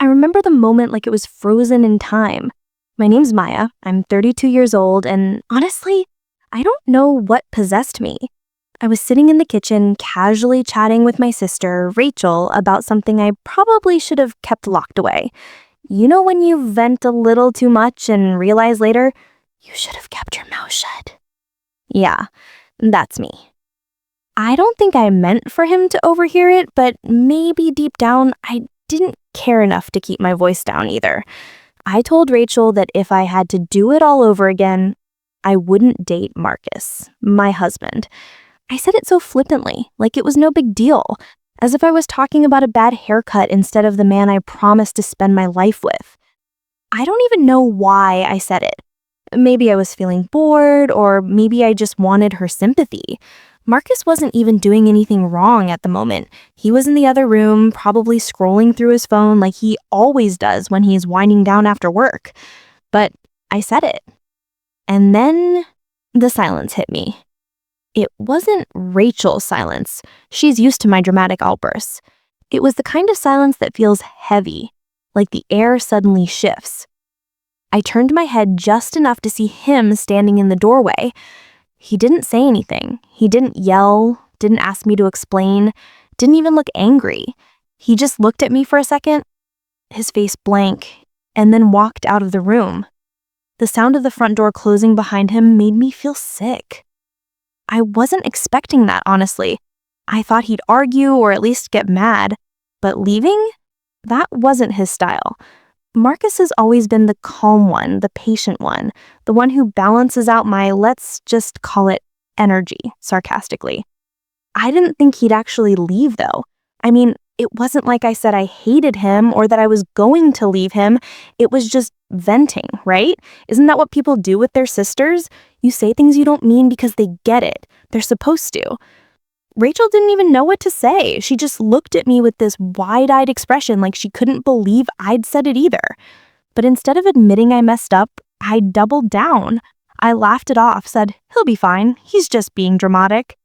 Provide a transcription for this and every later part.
I remember the moment like it was frozen in time. My name's Maya. I'm 32 years old, and honestly, I don't know what possessed me. I was sitting in the kitchen, casually chatting with my sister, Rachel, about something I probably should have kept locked away. You know when you vent a little too much and realize later, you should have kept your mouth shut? Yeah, that's me. I don't think I meant for him to overhear it, but maybe deep down, I didn't care enough to keep my voice down either. I told Rachel that if I had to do it all over again, I wouldn't date Marcus, my husband. I said it so flippantly, like it was no big deal, as if I was talking about a bad haircut instead of the man I promised to spend my life with. I don't even know why I said it. Maybe I was feeling bored, or maybe I just wanted her sympathy. Marcus wasn't even doing anything wrong at the moment. He was in the other room, probably scrolling through his phone like he always does when he's winding down after work. But I said it. And then the silence hit me. It wasn't Rachel's silence. She's used to my dramatic outbursts. It was the kind of silence that feels heavy, like the air suddenly shifts. I turned my head just enough to see him standing in the doorway. He didn't say anything. He didn't yell, didn't ask me to explain, didn't even look angry. He just looked at me for a second, his face blank, and then walked out of the room. The sound of the front door closing behind him made me feel sick. I wasn't expecting that, honestly. I thought he'd argue or at least get mad, but leaving? That wasn't his style. Marcus has always been the calm one, the patient one, the one who balances out my, let's just call it, energy, sarcastically. I didn't think he'd actually leave, though. I mean, it wasn't like I said I hated him or that I was going to leave him. It was just venting, right? Isn't that what people do with their sisters? You say things you don't mean because they get it. They're supposed to. Rachel didn't even know what to say. She just looked at me with this wide-eyed expression like she couldn't believe I'd said it either. But instead of admitting I messed up, I doubled down. I laughed it off, said, "He'll be fine. He's just being dramatic."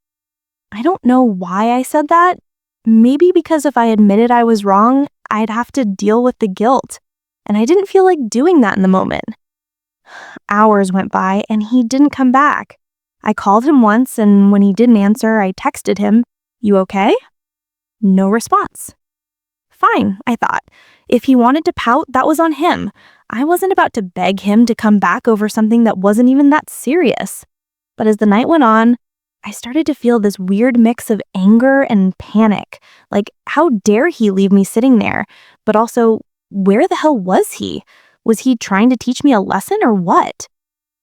I don't know why I said that. Maybe because if I admitted I was wrong, I'd have to deal with the guilt. And I didn't feel like doing that in the moment. Hours went by and he didn't come back. I called him once, and when he didn't answer, I texted him, "You okay?" No response. Fine, I thought. If he wanted to pout, that was on him. I wasn't about to beg him to come back over something that wasn't even that serious. But as the night went on, I started to feel this weird mix of anger and panic. Like, how dare he leave me sitting there? But also, where the hell was he? Was he trying to teach me a lesson or what?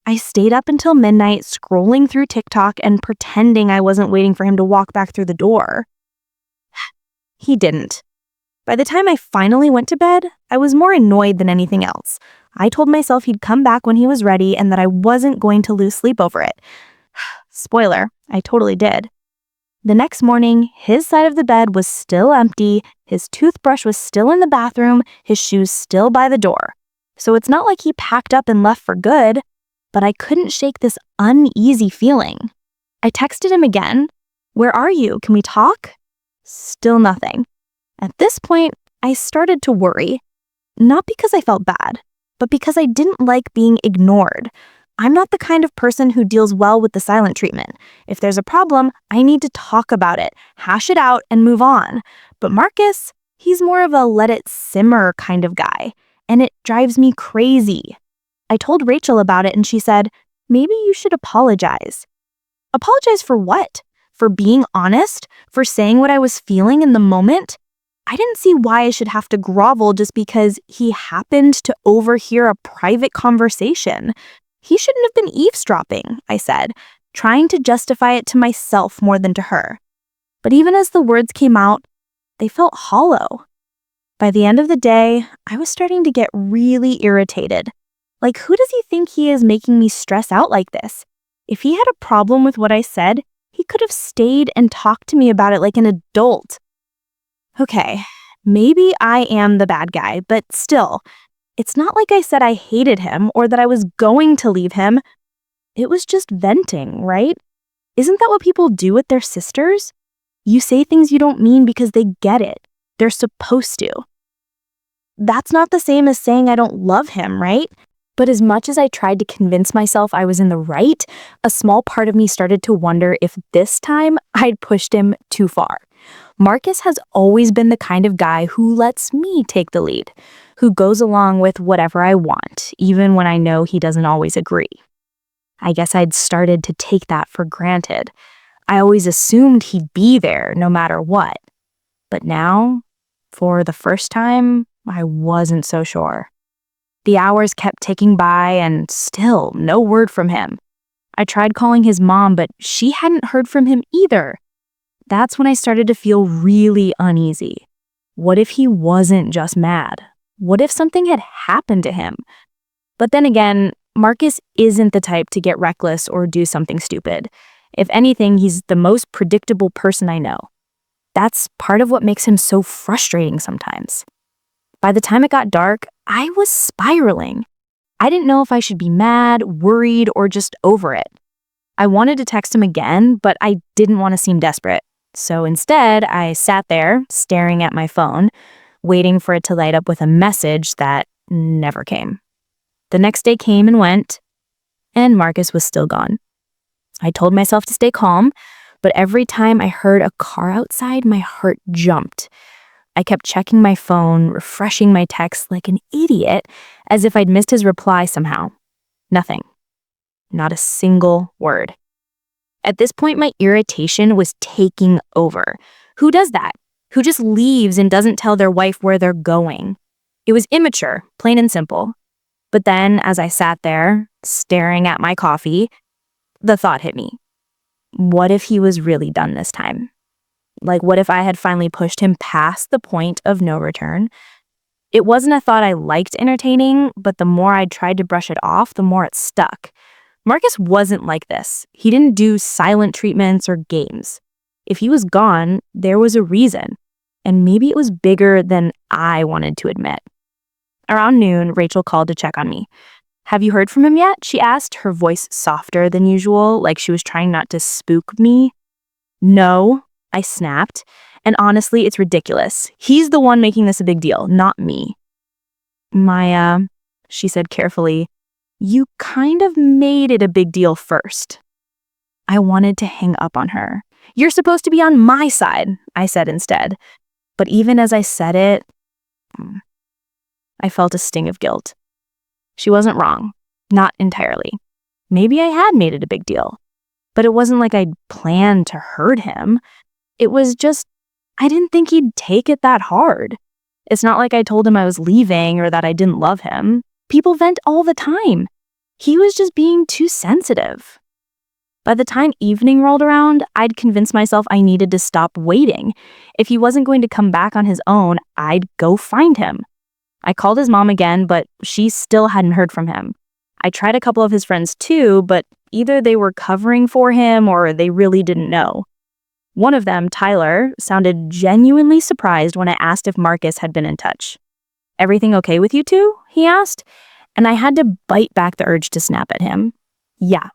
I stayed up until midnight scrolling through TikTok and pretending I wasn't waiting for him to walk back through the door. He didn't. By the time I finally went to bed, I was more annoyed than anything else. I told myself he'd come back when he was ready and that I wasn't going to lose sleep over it. Spoiler, I totally did. The next morning, his side of the bed was still empty, his toothbrush was still in the bathroom, his shoes still by the door. So it's not like he packed up and left for good. But I couldn't shake this uneasy feeling. I texted him again. "Where are you? Can we talk?" Still nothing. At this point, I started to worry. Not because I felt bad, but because I didn't like being ignored. I'm not the kind of person who deals well with the silent treatment. If there's a problem, I need to talk about it, hash it out, and move on. But Marcus, he's more of a let it simmer kind of guy, and it drives me crazy. I told Rachel about it and she said, "Maybe you should apologize." Apologize for what? For being honest? For saying what I was feeling in the moment? I didn't see why I should have to grovel just because he happened to overhear a private conversation. He shouldn't have been eavesdropping, I said, trying to justify it to myself more than to her. But even as the words came out, they felt hollow. By the end of the day, I was starting to get really irritated. Like, who does he think he is making me stress out like this? If he had a problem with what I said, he could have stayed and talked to me about it like an adult. Okay, maybe I am the bad guy, but still, it's not like I said I hated him or that I was going to leave him. It was just venting, right? Isn't that what people do with their sisters? You say things you don't mean because they get it. They're supposed to. That's not the same as saying I don't love him, right? But as much as I tried to convince myself I was in the right, a small part of me started to wonder if this time I'd pushed him too far. Marcus has always been the kind of guy who lets me take the lead, who goes along with whatever I want, even when I know he doesn't always agree. I guess I'd started to take that for granted. I always assumed he'd be there no matter what. But now, for the first time, I wasn't so sure. The hours kept ticking by and still no word from him. I tried calling his mom, but she hadn't heard from him either. That's when I started to feel really uneasy. What if he wasn't just mad? What if something had happened to him? But then again, Marcus isn't the type to get reckless or do something stupid. If anything, he's the most predictable person I know. That's part of what makes him so frustrating sometimes. By the time it got dark, I was spiraling. I didn't know if I should be mad, worried, or just over it. I wanted to text him again, but I didn't want to seem desperate. So instead, I sat there, staring at my phone, waiting for it to light up with a message that never came. The next day came and went, and Marcus was still gone. I told myself to stay calm, but every time I heard a car outside, my heart jumped. I kept checking my phone, refreshing my texts like an idiot, as if I'd missed his reply somehow. Nothing. Not a single word. At this point, my irritation was taking over. Who does that? Who just leaves and doesn't tell their wife where they're going? It was immature, plain and simple. But then, as I sat there, staring at my coffee, the thought hit me. What if he was really done this time? Like, what if I had finally pushed him past the point of no return? It wasn't a thought I liked entertaining, but the more I tried to brush it off, the more it stuck. Marcus wasn't like this. He didn't do silent treatments or games. If he was gone, there was a reason, and maybe it was bigger than I wanted to admit. Around noon, Rachel called to check on me. "Have you heard from him yet?" she asked, her voice softer than usual, like she was trying not to spook me. "No," I snapped, and honestly, it's ridiculous. He's the one making this a big deal, not me. "Maya," she said carefully, "you kind of made it a big deal first." I wanted to hang up on her. "You're supposed to be on my side," I said instead. But even as I said it, I felt a sting of guilt. She wasn't wrong. Not entirely. Maybe I had made it a big deal. But it wasn't like I'd planned to hurt him. It was just, I didn't think he'd take it that hard. It's not like I told him I was leaving or that I didn't love him. People vent all the time. He was just being too sensitive. By the time evening rolled around, I'd convinced myself I needed to stop waiting. If he wasn't going to come back on his own, I'd go find him. I called his mom again, but she still hadn't heard from him. I tried a couple of his friends too, but either they were covering for him or they really didn't know. One of them, Tyler, sounded genuinely surprised when I asked if Marcus had been in touch. "Everything okay with you two?" he asked, and I had to bite back the urge to snap at him. "Yeah,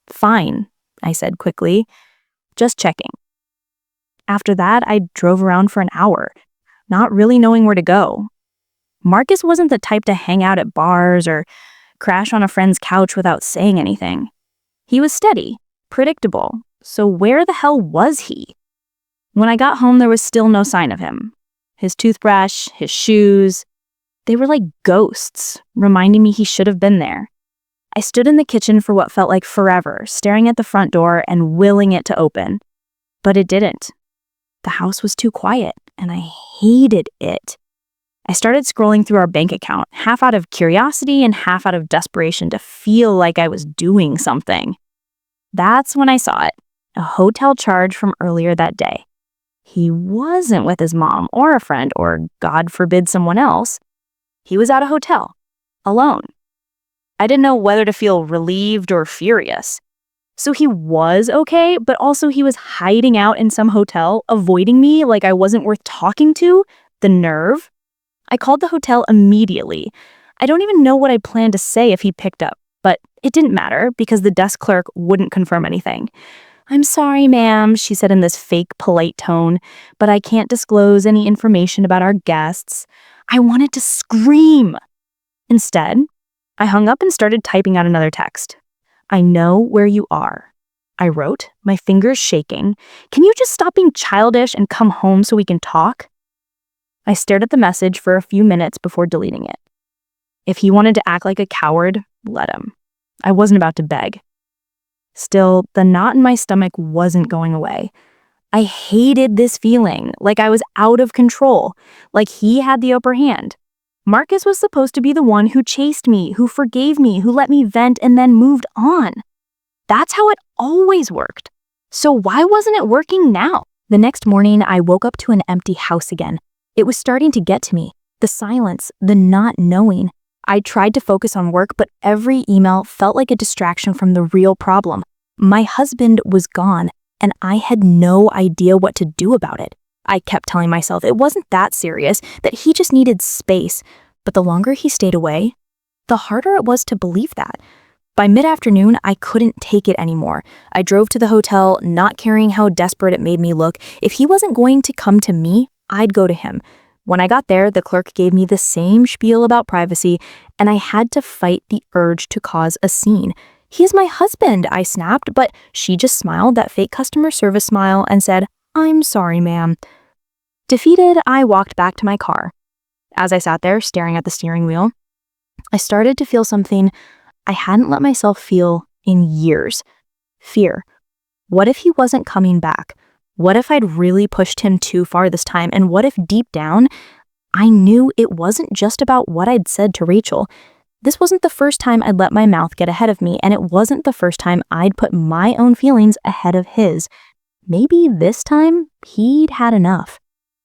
fine," I said quickly. "Just checking." After that, I drove around for an hour, not really knowing where to go. Marcus wasn't the type to hang out at bars or crash on a friend's couch without saying anything. He was steady, predictable, so where the hell was he? When I got home, there was still no sign of him. His toothbrush, his shoes, they were like ghosts, reminding me he should have been there. I stood in the kitchen for what felt like forever, staring at the front door and willing it to open. But it didn't. The house was too quiet, and I hated it. I started scrolling through our bank account, half out of curiosity and half out of desperation to feel like I was doing something. That's when I saw it, a hotel charge from earlier that day. He wasn't with his mom or a friend or, God forbid, someone else. He was at a hotel, alone. I didn't know whether to feel relieved or furious. So he was okay, but also he was hiding out in some hotel, avoiding me like I wasn't worth talking to. The nerve. I called the hotel immediately. I don't even know what I planned to say if he picked up, but it didn't matter because the desk clerk wouldn't confirm anything. "I'm sorry, ma'am," she said in this fake polite tone, "but I can't disclose any information about our guests. I wanted to scream. Instead, I hung up and started typing out another text. I know where you are, I wrote, my fingers shaking. Can you just stop being childish and come home so we can talk? I stared at the message for a few minutes before deleting it. If he wanted to act like a coward, let him. I wasn't about to beg. Still, the knot in my stomach wasn't going away. I hated this feeling, like I was out of control, like he had the upper hand. Marcus was supposed to be the one who chased me, who forgave me, who let me vent and then moved on. That's how it always worked. So why wasn't it working now? The next morning, I woke up to an empty house again. It was starting to get to me. The silence, the not knowing. I tried to focus on work, but every email felt like a distraction from the real problem. My husband was gone, and I had no idea what to do about it. I kept telling myself it wasn't that serious, that he just needed space. But the longer he stayed away, the harder it was to believe that. By mid-afternoon, I couldn't take it anymore. I drove to the hotel, not caring how desperate it made me look. If he wasn't going to come to me, I'd go to him. When I got there, the clerk gave me the same spiel about privacy, and I had to fight the urge to cause a scene. He is my husband, I snapped, but she just smiled that fake customer service smile and said, I'm sorry, ma'am. Defeated, I walked back to my car. As I sat there staring at the steering wheel, I started to feel something I hadn't let myself feel in years. Fear. What if he wasn't coming back? What if I'd really pushed him too far this time? And what if deep down, I knew it wasn't just about what I'd said to Rachel. This wasn't the first time I'd let my mouth get ahead of me, and it wasn't the first time I'd put my own feelings ahead of his. Maybe this time, he'd had enough.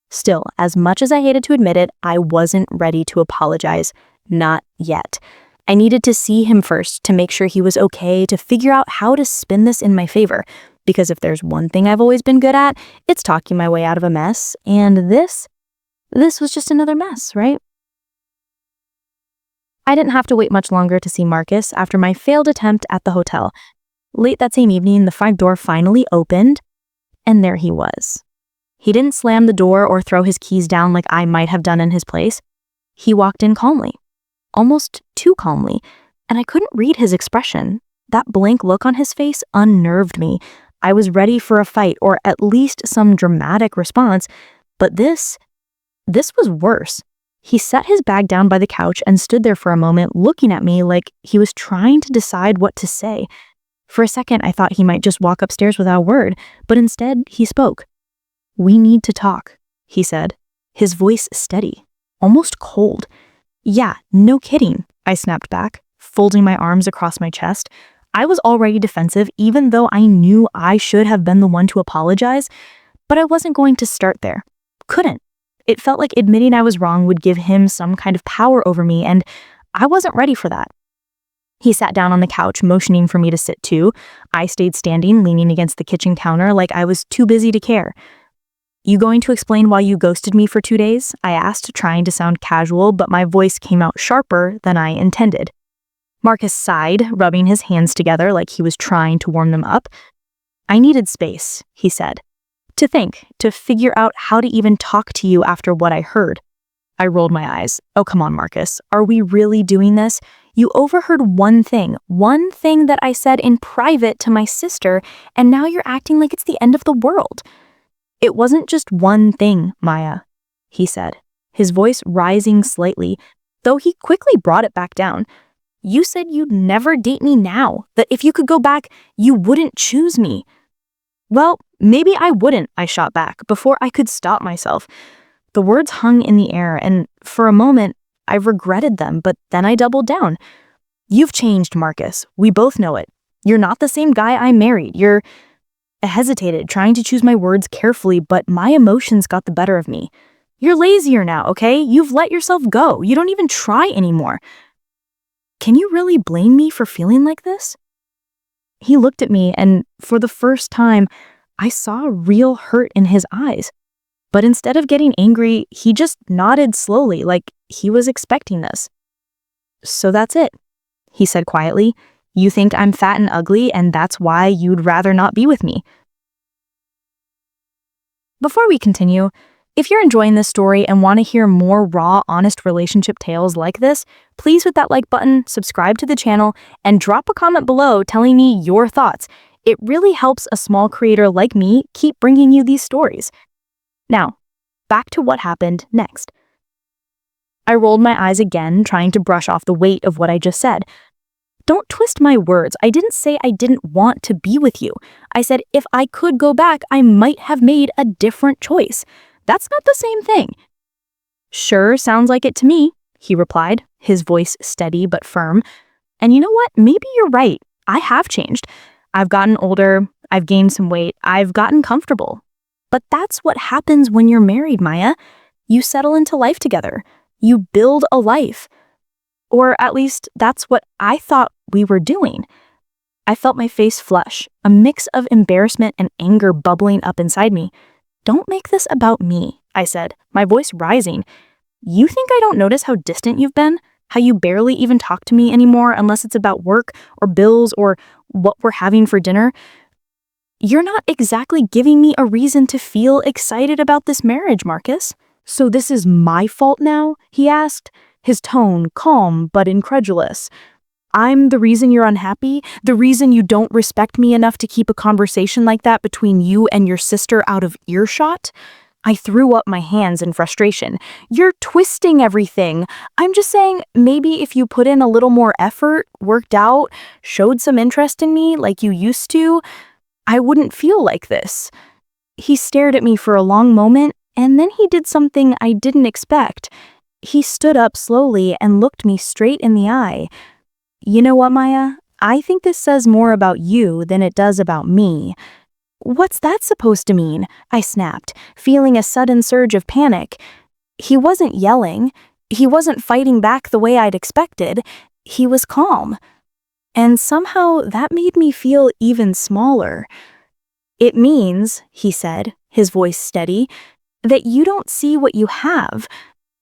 Still, as much as I hated to admit it, I wasn't ready to apologize. Not yet. I needed to see him first to make sure he was okay, to figure out how to spin this in my favor. Because if there's one thing I've always been good at, it's talking my way out of a mess. And this was just another mess, right? I didn't have to wait much longer to see Marcus after my failed attempt at the hotel. Late that same evening, the front door finally opened, and there he was. He didn't slam the door or throw his keys down like I might have done in his place. He walked in calmly, almost too calmly, and I couldn't read his expression. That blank look on his face unnerved me. I was ready for a fight or at least some dramatic response, but this was worse. He set his bag down by the couch and stood there for a moment looking at me like he was trying to decide what to say. For a second, I thought he might just walk upstairs without a word, but instead he spoke. We need to talk, he said, his voice steady, almost cold. Yeah, no kidding, I snapped back, folding my arms across my chest. I was already defensive, even though I knew I should have been the one to apologize, but I wasn't going to start there. Couldn't. It felt like admitting I was wrong would give him some kind of power over me, and I wasn't ready for that. He sat down on the couch, motioning for me to sit too. I stayed standing, leaning against the kitchen counter like I was too busy to care. You going to explain why you ghosted me for 2 days? I asked, trying to sound casual, but my voice came out sharper than I intended. Marcus sighed, rubbing his hands together like he was trying to warm them up. I needed space, he said. To think, to figure out how to even talk to you after what I heard. I rolled my eyes. Oh, come on, Marcus. Are we really doing this? You overheard one thing that I said in private to my sister, and now you're acting like it's the end of the world. It wasn't just one thing, Maya, he said, his voice rising slightly, though he quickly brought it back down. You said you'd never date me now, that if you could go back, you wouldn't choose me. Well, maybe I wouldn't, I shot back, before I could stop myself. The words hung in the air, and for a moment, I regretted them, but then I doubled down. You've changed, Marcus. We both know it. You're not the same guy I married. I hesitated, trying to choose my words carefully, but my emotions got the better of me. You're lazier now, okay? You've let yourself go. You don't even try anymore. Can you really blame me for feeling like this? He looked at me, and for the first time, I saw real hurt in his eyes. But instead of getting angry, he just nodded slowly, like he was expecting this. So that's it, he said quietly. You think I'm fat and ugly, and that's why you'd rather not be with me. Before we continue, If you're enjoying this story and want to hear more raw, honest relationship tales like this, please hit that like button, subscribe to the channel, and drop a comment below telling me your thoughts. It really helps a small creator like me keep bringing you these stories. Now, back to what happened next. I rolled my eyes again, trying to brush off the weight of what I just said. Don't twist my words. I didn't say I didn't want to be with you. I said if I could go back, I might have made a different choice. That's not the same thing. Sure, sounds like it to me, he replied, his voice steady but firm. And you know what? Maybe you're right. I have changed. I've gotten older, I've gained some weight, I've gotten comfortable. But that's what happens when you're married, Maya. You settle into life together. You build a life. Or at least that's what I thought we were doing. I felt my face flush, a mix of embarrassment and anger bubbling up inside me. Don't make this about me, I said, my voice rising. You think I don't notice how distant you've been? How you barely even talk to me anymore unless it's about work or bills or what we're having for dinner? You're not exactly giving me a reason to feel excited about this marriage, Marcus. So this is my fault now? He asked, his tone calm but incredulous. I'm the reason you're unhappy? The reason you don't respect me enough to keep a conversation like that between you and your sister out of earshot? I threw up my hands in frustration. You're twisting everything. I'm just saying, maybe if you put in a little more effort, worked out, showed some interest in me like you used to, I wouldn't feel like this. He stared at me for a long moment, and then he did something I didn't expect. He stood up slowly and looked me straight in the eye. You know what, Maya? I think this says more about you than it does about me. What's that supposed to mean? I snapped, feeling a sudden surge of panic. He wasn't yelling. He wasn't fighting back the way I'd expected. He was calm. And somehow that made me feel even smaller. It means, he said, his voice steady, that you don't see what you have.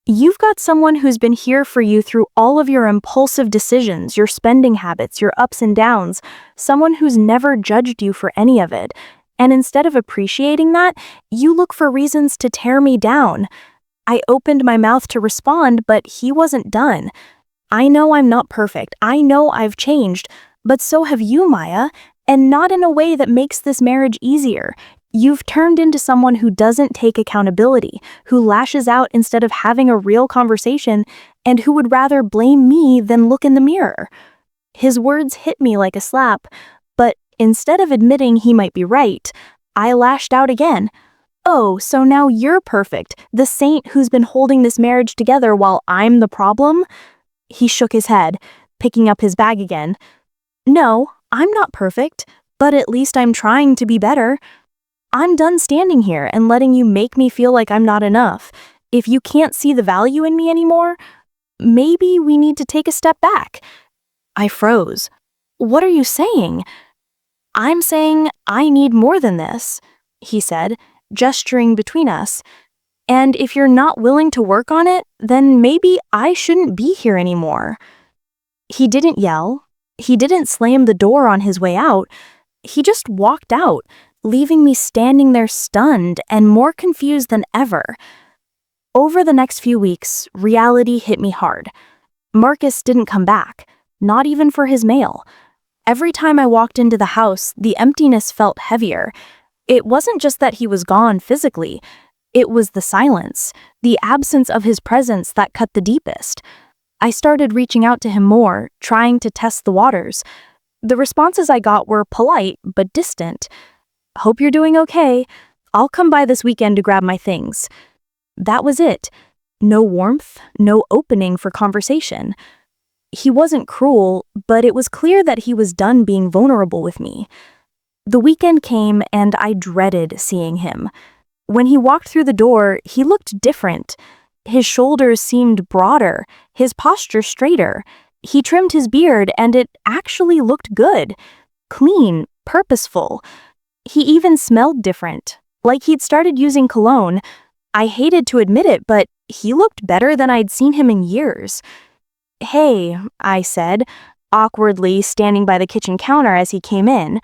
You've got someone who's been here for you through all of your impulsive decisions, your spending habits, your ups and downs, someone who's never judged you for any of it. And instead of appreciating that, you look for reasons to tear me down. I opened my mouth to respond, but he wasn't done. I know I'm not perfect. I know I've changed, but so have you, Maya, and not in a way that makes this marriage easier. You've turned into someone who doesn't take accountability, who lashes out instead of having a real conversation, and who would rather blame me than look in the mirror. His words hit me like a slap, but instead of admitting he might be right, I lashed out again. Oh, so now you're perfect, the saint who's been holding this marriage together while I'm the problem? He shook his head, picking up his bag again. No, I'm not perfect, but at least I'm trying to be better. I'm done standing here and letting you make me feel like I'm not enough. If you can't see the value in me anymore, maybe we need to take a step back. I froze. What are you saying? I'm saying I need more than this, he said, gesturing between us. And if you're not willing to work on it, then maybe I shouldn't be here anymore. He didn't yell. He didn't slam the door on his way out. He just walked out, leaving me standing there stunned and more confused than ever. Over the next few weeks, reality hit me hard. Marcus didn't come back, not even for his mail. Every time I walked into the house, the emptiness felt heavier. It wasn't just that he was gone physically. It was the silence, the absence of his presence that cut the deepest. I started reaching out to him more, trying to test the waters. The responses I got were polite but distant. Hope you're doing okay. I'll come by this weekend to grab my things. That was it. No warmth, no opening for conversation. He wasn't cruel, but it was clear that he was done being vulnerable with me. The weekend came and I dreaded seeing him. When he walked through the door, he looked different. His shoulders seemed broader, his posture straighter. He trimmed his beard and it actually looked good. Clean, purposeful. He even smelled different, like he'd started using cologne. I hated to admit it, but he looked better than I'd seen him in years. Hey, I said, awkwardly standing by the kitchen counter as he came in.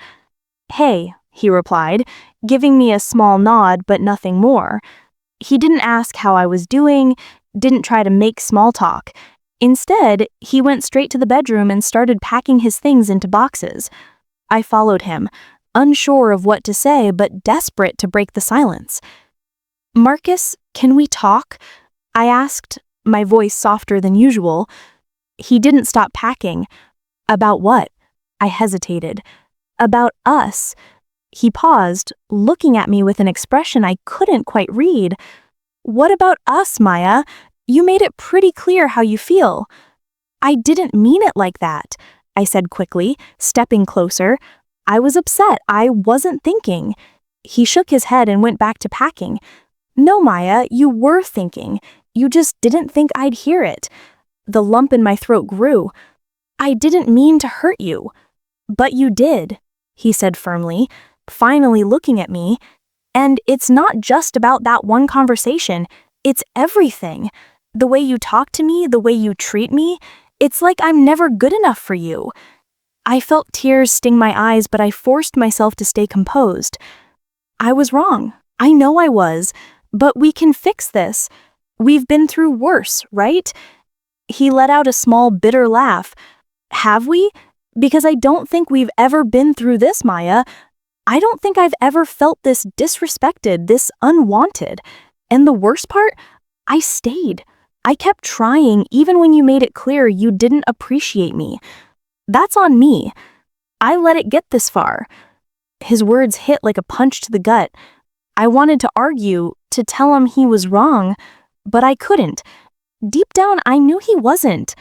Hey, he replied, giving me a small nod but nothing more. He didn't ask how I was doing, didn't try to make small talk. Instead, he went straight to the bedroom and started packing his things into boxes. I followed him, unsure of what to say but desperate to break the silence. "Marcus, can we talk?" I asked, my voice softer than usual. He didn't stop packing. "About what?" I hesitated. "About us." He paused, looking at me with an expression I couldn't quite read. "What about us, Maya? You made it pretty clear how you feel." "I didn't mean it like that," I said quickly, stepping closer. "I was upset. I wasn't thinking." He shook his head and went back to packing. "No, Maya, you were thinking. You just didn't think I'd hear it." The lump in my throat grew. "I didn't mean to hurt you." "But you did," he said firmly, finally looking at me. "And it's not just about that one conversation. It's everything. The way you talk to me, the way you treat me, it's like I'm never good enough for you." I felt tears sting my eyes, but I forced myself to stay composed. "I was wrong. I know I was. But we can fix this. We've been through worse, right?" He let out a small, bitter laugh. "Have we? Because I don't think we've ever been through this, Maya. I don't think I've ever felt this disrespected, this unwanted. And the worst part? I stayed. I kept trying even when you made it clear you didn't appreciate me. That's on me. I let it get this far." His words hit like a punch to the gut. I wanted to argue, to tell him he was wrong, but I couldn't. Deep down, I knew he wasn't.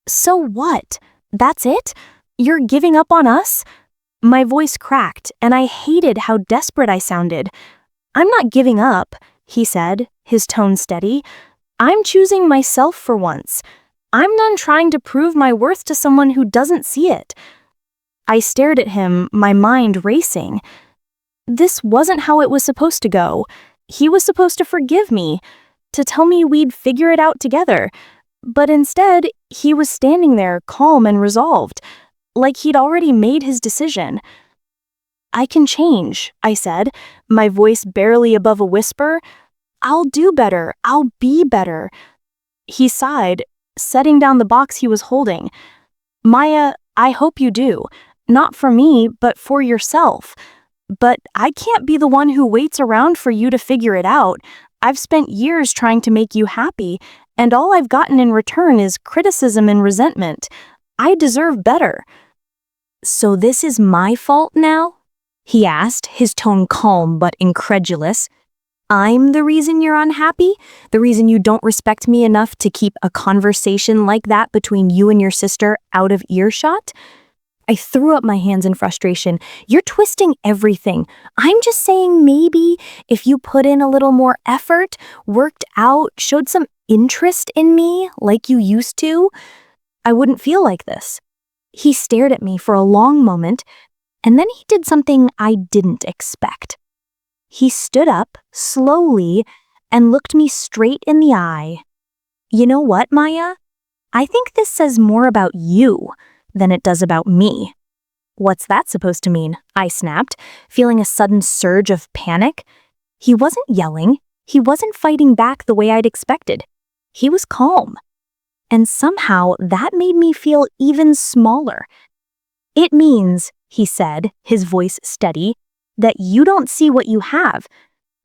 "So what? That's it? You're giving up on us?" My voice cracked, and I hated how desperate I sounded. "I'm not giving up," he said, his tone steady. "I'm choosing myself for once. I'm done trying to prove my worth to someone who doesn't see it." I stared at him, my mind racing. This wasn't how it was supposed to go. He was supposed to forgive me, to tell me we'd figure it out together. But instead, he was standing there calm and resolved, like he'd already made his decision. "I can change," I said, my voice barely above a whisper. "I'll do better. I'll be better." He sighed, setting down the box he was holding. "Maya, I hope you do. Not for me, but for yourself. But I can't be the one who waits around for you to figure it out. I've spent years trying to make you happy, and all I've gotten in return is criticism and resentment. I deserve better." "So this is my fault now?" he asked, his tone calm but incredulous. "I'm the reason you're unhappy? The reason you don't respect me enough to keep a conversation like that between you and your sister out of earshot?" I threw up my hands in frustration. "You're twisting everything. I'm just saying maybe if you put in a little more effort, worked out, showed some interest in me like you used to, I wouldn't feel like this." He stared at me for a long moment, and then he did something I didn't expect. He stood up, slowly, and looked me straight in the eye. "You know what, Maya? I think this says more about you than it does about me." "What's that supposed to mean?" I snapped, feeling a sudden surge of panic. He wasn't yelling. He wasn't fighting back the way I'd expected. He was calm. And somehow that made me feel even smaller. "It means," he said, his voice steady, "that you don't see what you have.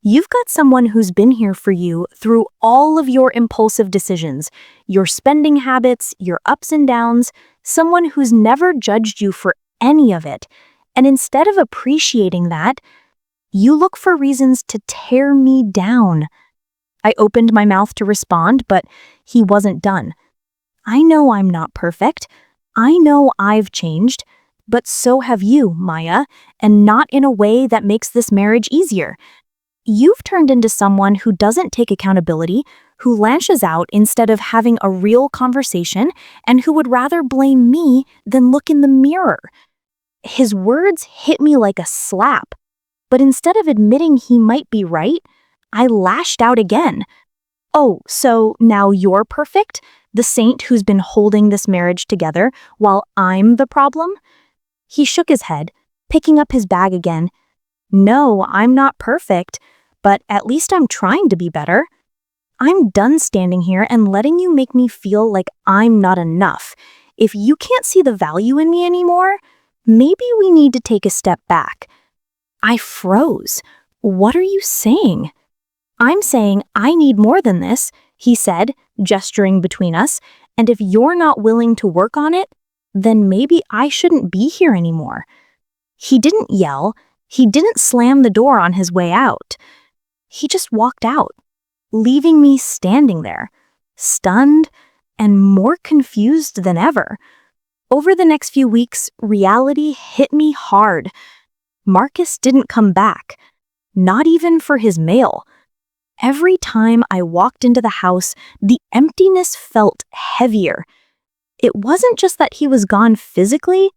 You've got someone who's been here for you through all of your impulsive decisions, your spending habits, your ups and downs, someone who's never judged you for any of it. And instead of appreciating that, you look for reasons to tear me down." I opened my mouth to respond, but he wasn't done. "I know I'm not perfect. I know I've changed, but so have you, Maya, and not in a way that makes this marriage easier. You've turned into someone who doesn't take accountability, who lashes out instead of having a real conversation, and who would rather blame me than look in the mirror." His words hit me like a slap, but instead of admitting he might be right, I lashed out again. "Oh, so now you're perfect? The saint who's been holding this marriage together while I'm the problem?" He shook his head, picking up his bag again. "No, I'm not perfect, but at least I'm trying to be better. I'm done standing here and letting you make me feel like I'm not enough. If you can't see the value in me anymore, maybe we need to take a step back." I froze. "What are you saying?" "I'm saying I need more than this," he said, gesturing between us, "and if you're not willing to work on it, then maybe I shouldn't be here anymore." He didn't yell. He didn't slam the door on his way out. He just walked out, leaving me standing there, stunned and more confused than ever. Over the next few weeks, reality hit me hard. Marcus didn't come back, not even for his mail. Every time I walked into the house, the emptiness felt heavier. It wasn't just that he was gone physically,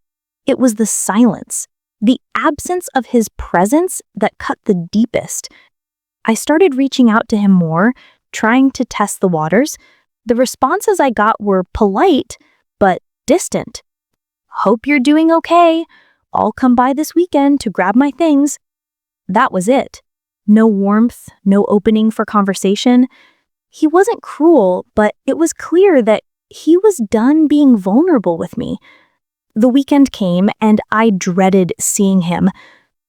it was the silence, the absence of his presence that cut the deepest. I started reaching out to him more, trying to test the waters. The responses I got were polite, but distant. "Hope you're doing okay. I'll come by this weekend to grab my things." That was it. No warmth, no opening for conversation. He wasn't cruel, but it was clear that he was done being vulnerable with me. The weekend came, and I dreaded seeing him.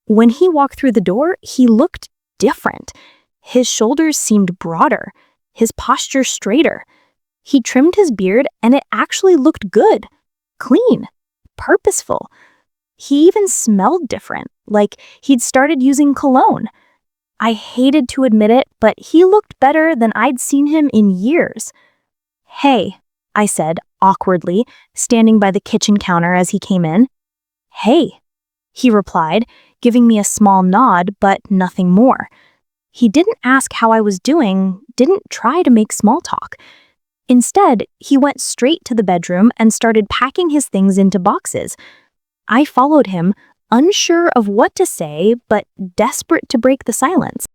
When he walked through the door, he looked different. His shoulders seemed broader, his posture straighter. He trimmed his beard, and it actually looked good, clean, purposeful. He even smelled different, like he'd started using cologne. I hated to admit it, but he looked better than I'd seen him in years. "Hey," I said awkwardly, standing by the kitchen counter as he came in. "Hey," he replied, giving me a small nod, but nothing more. He didn't ask how I was doing, didn't try to make small talk. Instead, he went straight to the bedroom and started packing his things into boxes. I followed him, unsure of what to say, but desperate to break the silence.